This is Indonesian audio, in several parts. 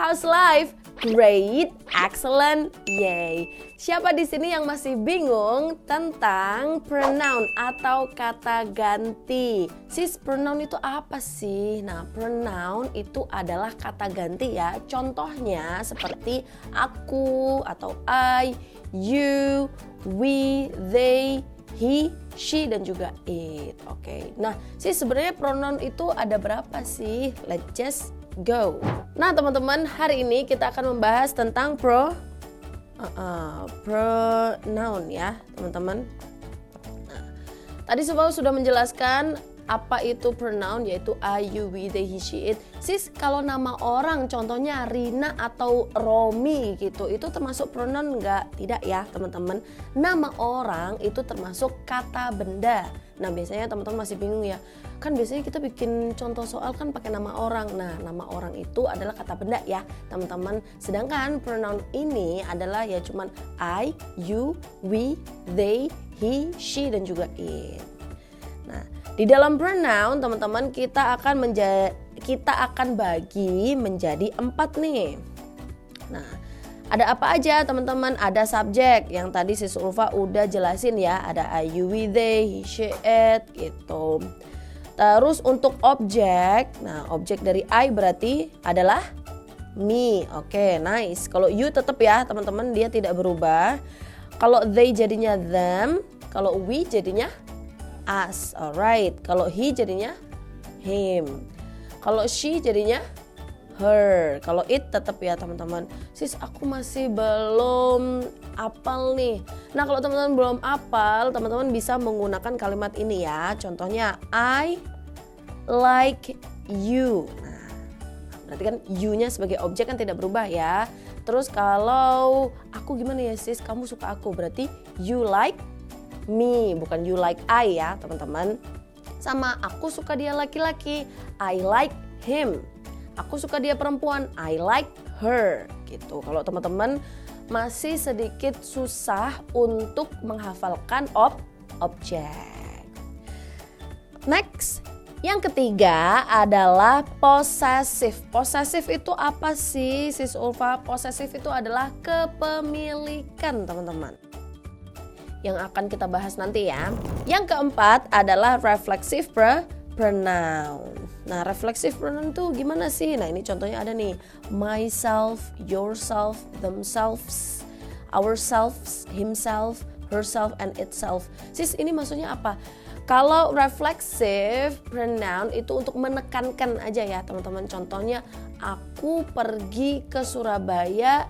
how's life? Great, excellent, yay. Siapa di sini yang masih bingung tentang pronoun atau kata ganti? Sis, pronoun itu apa sih? Nah, pronoun itu adalah kata ganti ya. Contohnya seperti aku atau I, you, we, they, he, she, dan juga it. Oke. Nah, sih sebenarnya pronoun itu ada berapa sih? Let's just go. Nah, teman-teman, hari ini kita akan membahas tentang pronoun ya, teman-teman. Nah, tadi sudah menjelaskan apa itu pronoun, yaitu I, you, we, they, he, she, it. Sis, kalau nama orang contohnya Rina atau Romi gitu, itu termasuk pronoun enggak? Tidak ya teman-teman. Nama orang itu termasuk kata benda. Nah, biasanya teman-teman masih bingung ya. Kan biasanya kita bikin contoh soal kan pakai nama orang. Nah, nama orang itu adalah kata benda ya teman-teman. Sedangkan pronoun ini adalah ya cuman I, you, we, they, he, she, dan juga it. Nah, di dalam pronoun teman-teman kita akan bagi menjadi 4 nih. Nah, ada apa aja teman-teman? Ada subjek yang tadi Sis Ulfa udah jelasin ya. Ada I, you, we, they, he, she, it gitu. Terus untuk objek, nah objek dari I berarti adalah me. Oke, nice. Kalau you tetap ya teman-teman, dia tidak berubah. Kalau they jadinya them, kalau we jadinya us, alright. Kalau he jadinya him. Kalau she jadinya her. Kalau it tetap ya teman-teman. Sis, aku masih belum apal nih. Nah, kalau teman-teman belum apal, teman-teman bisa menggunakan kalimat ini ya. Contohnya I like you. Nah, berarti kan you-nya sebagai objek kan tidak berubah ya. Terus kalau aku gimana ya sis? Kamu suka aku. Berarti you like me, bukan you like I ya teman-teman. Sama aku suka dia laki-laki, I like him. Aku suka dia perempuan, I like her gitu. Kalau teman-teman masih sedikit susah untuk menghafalkan objek. Next, yang ketiga adalah possessive. Possessive itu apa sih Sis Ulfa? Possessive itu adalah kepemilikan teman-teman, yang akan kita bahas nanti ya. Yang keempat adalah reflexive pronoun. Nah, reflexive pronoun tuh gimana sih? Nah, ini contohnya ada nih. Myself, yourself, themselves, ourselves, himself, herself, and itself. Sis, ini maksudnya apa? Kalau reflexive pronoun itu untuk menekankan aja ya teman-teman. Contohnya, aku pergi ke Surabaya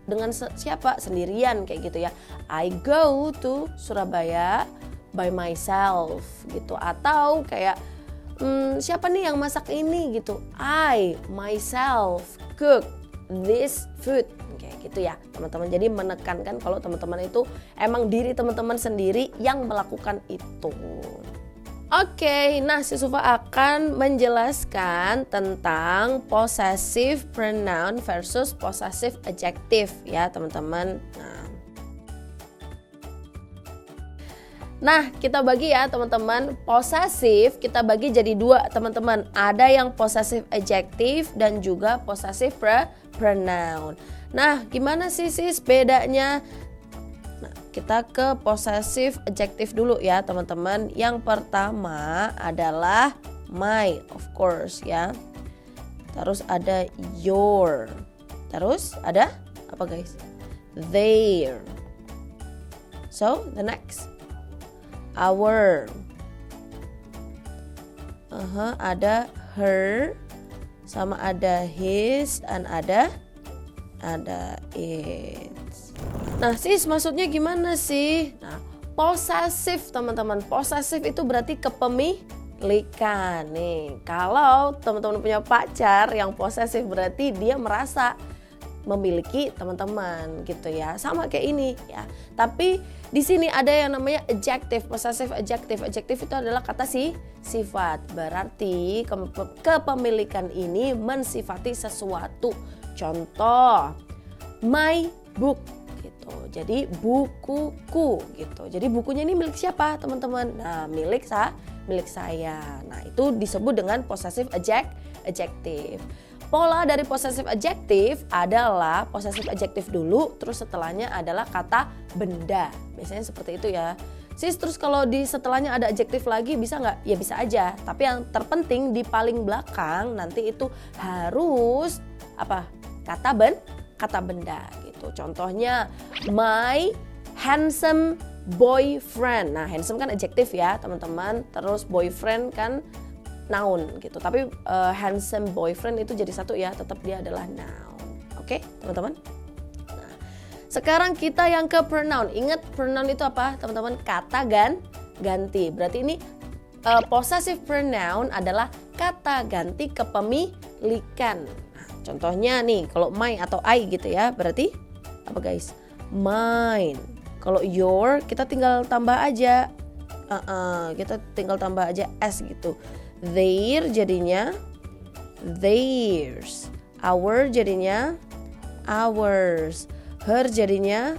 dengan siapa? Sendirian kayak gitu ya. I go to Surabaya by myself gitu. Atau kayak siapa nih yang masak ini gitu. I myself cook this food kayak gitu ya teman-teman. Jadi menekankan kalau teman-teman itu emang diri teman-teman sendiri yang melakukan itu. Oke, nah Sis Ulfa akan menjelaskan tentang possessive pronoun versus possessive adjective ya teman-teman. Nah, kita bagi ya teman-teman, possessive kita bagi jadi 2 teman-teman. Ada yang possessive adjective dan juga possessive pronoun. Nah, gimana sih sis bedanya? Nah, kita ke possessive adjective dulu ya teman-teman. Yang pertama adalah my, of course ya. Terus ada your. Terus ada apa guys? Their. So, the next. Our. Ada her, sama ada his, dan ada it. Nah sis, maksudnya gimana sih? Nah, possessive teman-teman. Possessive itu berarti kepemilikan nih. Kalau teman-teman punya pacar yang possessive berarti dia merasa memiliki teman-teman gitu ya. Sama kayak ini ya. Tapi di sini ada yang namanya adjective, possessive adjective. Adjective itu adalah kata sifat. Berarti kepemilikan ini mensifati sesuatu. Contoh, my book gitu. Jadi bukuku gitu. Jadi bukunya ini milik siapa, teman-teman? Nah, milik saya. Nah, itu disebut dengan possessive adjective. pola dari possessive adjective adalah possessive adjective dulu, terus setelahnya adalah kata benda. Biasanya seperti itu ya. Sis, terus kalau di setelahnya ada adjektif lagi bisa nggak? Ya bisa aja. Tapi yang terpenting di paling belakang nanti itu harus apa? Kata benda gitu. Contohnya my handsome boyfriend. Nah, handsome kan adjektif ya teman-teman. Terus boyfriend kan noun gitu. Tapi handsome boyfriend itu jadi satu ya. Tetap dia adalah noun. Oke, teman-teman? Sekarang kita yang ke pronoun. Ingat pronoun itu apa teman-teman? Kata ganti. Berarti ini possessive pronoun adalah kata ganti kepemilikan. Nah, contohnya nih kalau my atau I gitu ya. Berarti apa guys? Mine. Kalau your kita tinggal tambah aja. Kita tinggal tambah aja s gitu. Their jadinya theirs. Our jadinya ours. Her jadinya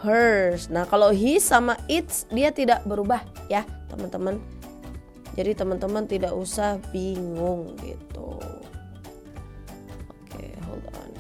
hers. Nah kalau his sama its dia tidak berubah ya teman-teman. Jadi teman-teman tidak usah bingung gitu. Oke, hold on.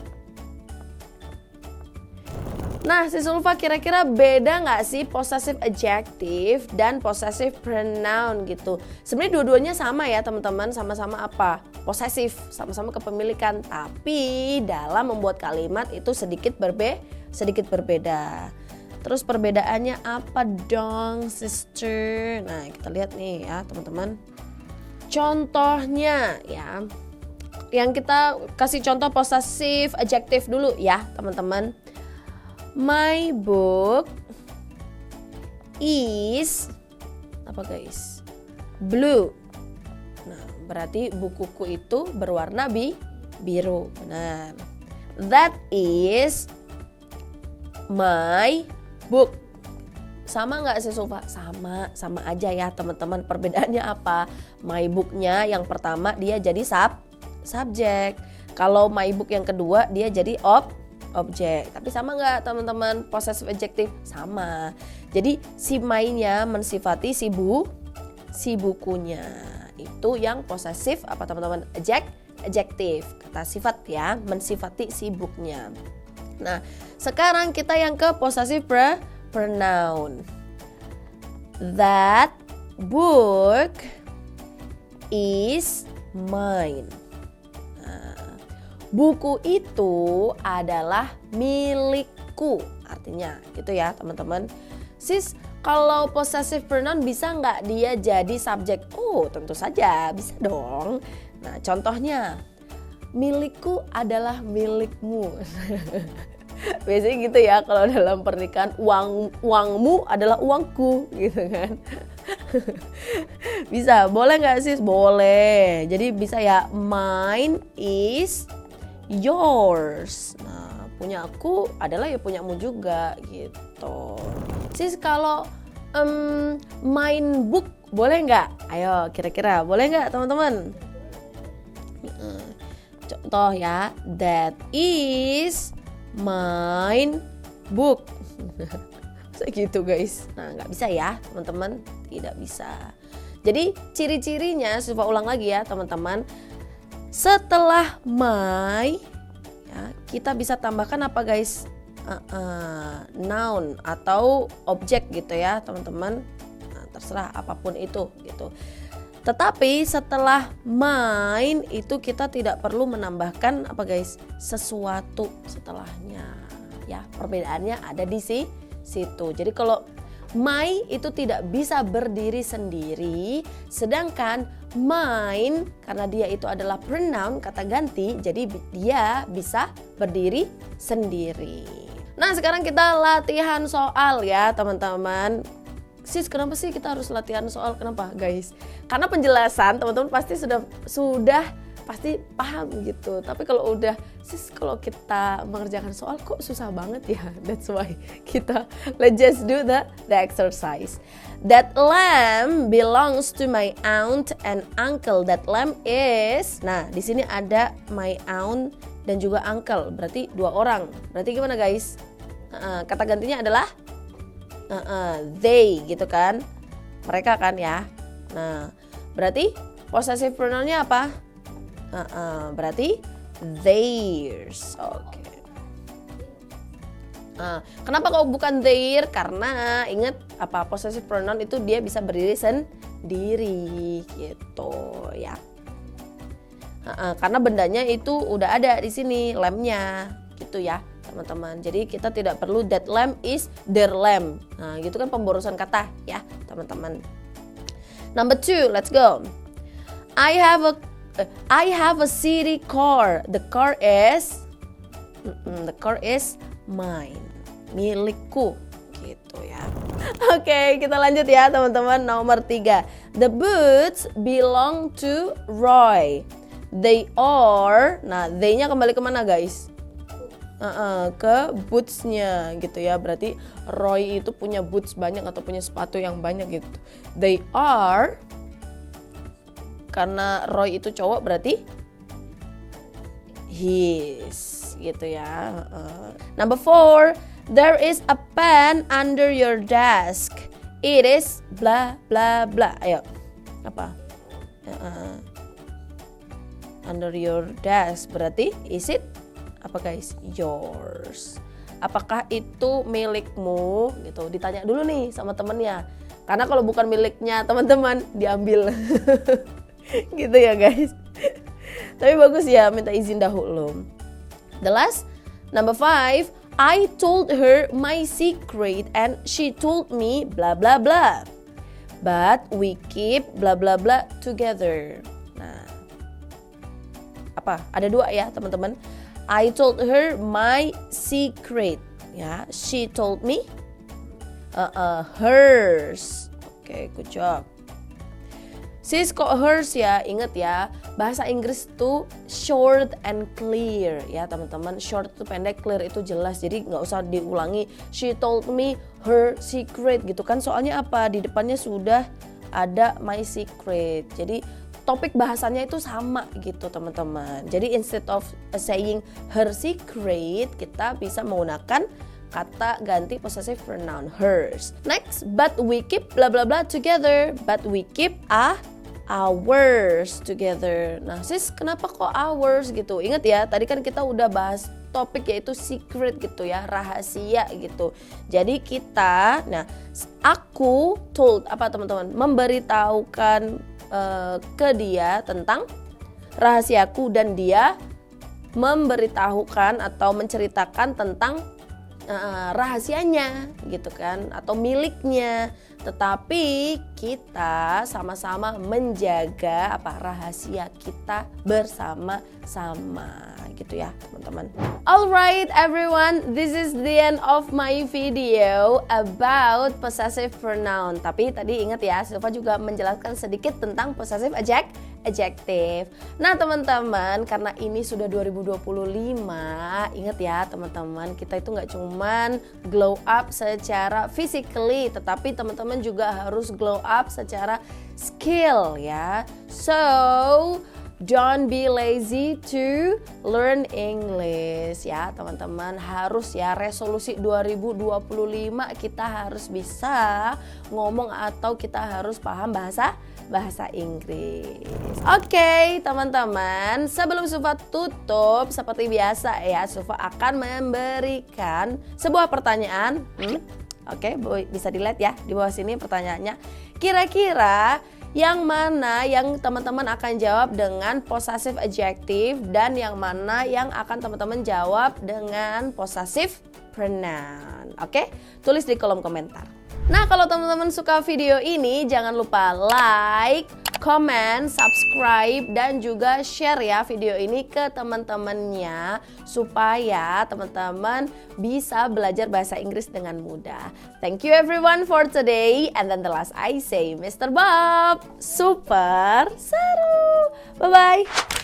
Nah si Sulfa kira-kira beda nggak sih possessive adjective dan possessive pronoun gitu. Sebenarnya dua-duanya sama ya teman-teman. Sama-sama apa? Posesif, sama-sama kepemilikan, tapi dalam membuat kalimat itu sedikit berbeda. Terus perbedaannya apa dong, sister? Nah, kita lihat nih ya, teman-teman. Contohnya ya. Yang kita kasih contoh possessive adjective dulu ya, teman-teman. My book is apa guys? Blue. Nah, berarti bukuku itu berwarna biru. Benar. That is my book. Sama nggak sih Sofa? Sama aja ya teman-teman. Perbedaannya apa? My book-nya yang pertama dia jadi subjek. Kalau my book yang kedua dia jadi objek. Tapi sama nggak teman-teman? Possessive adjective sama. Jadi si my-nya mensifati si bukunya. Itu yang posesif apa teman-teman? Adjektif, kata sifat ya, mensifati si booknya. Nah, sekarang kita yang ke possessive pronoun. That book is mine. Nah, buku itu adalah milikku. Artinya gitu ya teman-teman. Sis, kalau possessive pronoun bisa nggak dia jadi subjek? Oh, tentu saja bisa dong. Nah, contohnya milikku adalah milikmu. Biasanya gitu ya kalau dalam pernikahan, uangmu adalah uangku gitu kan. Bisa, boleh nggak sis? Boleh. Jadi bisa ya, mine is yours. Nah, punya aku adalah ya punyamu juga gitu. Sis, kalau main book boleh nggak? Ayo kira-kira boleh nggak teman-teman? Contoh ya, that is mine book. Segitu guys. Nah nggak bisa ya teman-teman, tidak bisa. Jadi ciri-cirinya, coba ulang lagi ya teman-teman. Setelah my ya, kita bisa tambahkan apa guys? Noun atau objek gitu ya teman-teman. Nah, terserah apapun itu gitu. Tetapi setelah mine itu kita tidak perlu menambahkan apa guys? Sesuatu setelahnya. Ya, perbedaannya ada di situ. Jadi kalau my itu tidak bisa berdiri sendiri, sedangkan mine karena dia itu adalah pronoun kata ganti, jadi dia bisa berdiri sendiri. Nah, sekarang kita latihan soal ya, teman-teman. Sis, kenapa sih kita harus latihan soal? Kenapa, guys? Karena penjelasan teman-teman pasti sudah pasti paham gitu. Tapi kalau udah, sis, kalau kita mengerjakan soal kok susah banget ya. That's why let's just do the exercise. That lamb belongs to my aunt and uncle. That lamb is, nah di sini ada my aunt dan juga uncle, berarti dua orang. Berarti gimana guys? Kata gantinya adalah they gitu kan, mereka kan ya. Nah berarti possessive pronounnya apa? Berarti theirs. Oke. Nah, kenapa kok bukan their? Karena ingat apa, possessive pronoun itu dia bisa berdiri sendiri gitu ya. Karena bendanya itu udah ada di sini, lamb-nya gitu ya teman-teman. Jadi kita tidak perlu that lamb is their lamb. Nah gitu kan pemborosan kata ya teman-teman. Number 2, let's go. I have a city car. The car is mine. Milikku gitu ya. Oke, kita lanjut ya teman-teman. Nomor 3. The boots belong to Roy. They are, nah they-nya kembali kemana guys? Ke boots-nya gitu ya. Berarti Roy itu punya boots banyak atau punya sepatu yang banyak gitu. They are, karena Roy itu cowok berarti his gitu ya. Number 4, there is a pen under your desk. It is bla bla bla. Ayo, apa? Under your desk berarti is it apa guys? Yours. Apakah itu milikmu? Gitu. Ditanya dulu nih sama temennya. Karena kalau bukan miliknya teman-teman diambil. Gitu ya guys. Tapi bagus ya minta izin dahulu. The last, number 5, I told her my secret and she told me bla bla bla. But we keep bla bla bla together. Nah, apa? Ada 2 ya teman-teman. I told her my secret. Ya, she told me hers. Oke, good job. Sis kok hers ya, inget ya, bahasa Inggris tuh short and clear ya teman-teman. Short itu pendek, clear itu jelas, jadi nggak usah diulangi. She told me her secret gitu kan, soalnya apa, di depannya sudah ada my secret. Jadi topik bahasanya itu sama gitu teman-teman. Jadi instead of saying her secret, kita bisa menggunakan kata ganti possessive pronoun hers. Next, but we keep bla bla bla together. But we keep ours together. Nah sis, kenapa kok ours gitu? Ingat ya, tadi kan kita udah bahas topik yaitu secret gitu ya, rahasia gitu. Jadi kita, nah aku told apa teman-teman? Memberitahukan ke dia tentang rahasiaku dan dia memberitahukan atau menceritakan tentang rahasianya gitu kan, atau miliknya, tetapi kita sama-sama menjaga apa, rahasia kita bersama-sama gitu ya teman-teman. Alright everyone, this is the end of my video about possessive pronoun. Tapi tadi ingat ya, Silva juga menjelaskan sedikit tentang possessive adjective. Nah teman-teman, karena ini sudah 2025, ingat ya teman-teman, kita itu nggak cuman glow up secara physically, tetapi teman-teman juga harus glow up secara skill ya. So don't be lazy to learn English ya teman-teman. Harus ya, resolusi 2025 kita harus bisa ngomong atau kita harus paham bahasa Inggris. Oke teman-teman, sebelum Sufa tutup seperti biasa ya, Sufa akan memberikan sebuah pertanyaan. Oke, bisa dilihat ya di bawah sini pertanyaannya. Kira-kira yang mana yang teman-teman akan jawab dengan possessive adjective dan yang mana yang akan teman-teman jawab dengan possessive pronoun. Oke, tulis di kolom komentar. Nah, kalau teman-teman suka video ini, jangan lupa like, comment, subscribe, dan juga share ya video ini ke teman-temannya supaya teman-teman bisa belajar bahasa Inggris dengan mudah. Thank you everyone for today, and then the last I say, Mr. Bob, super seru. Bye-bye.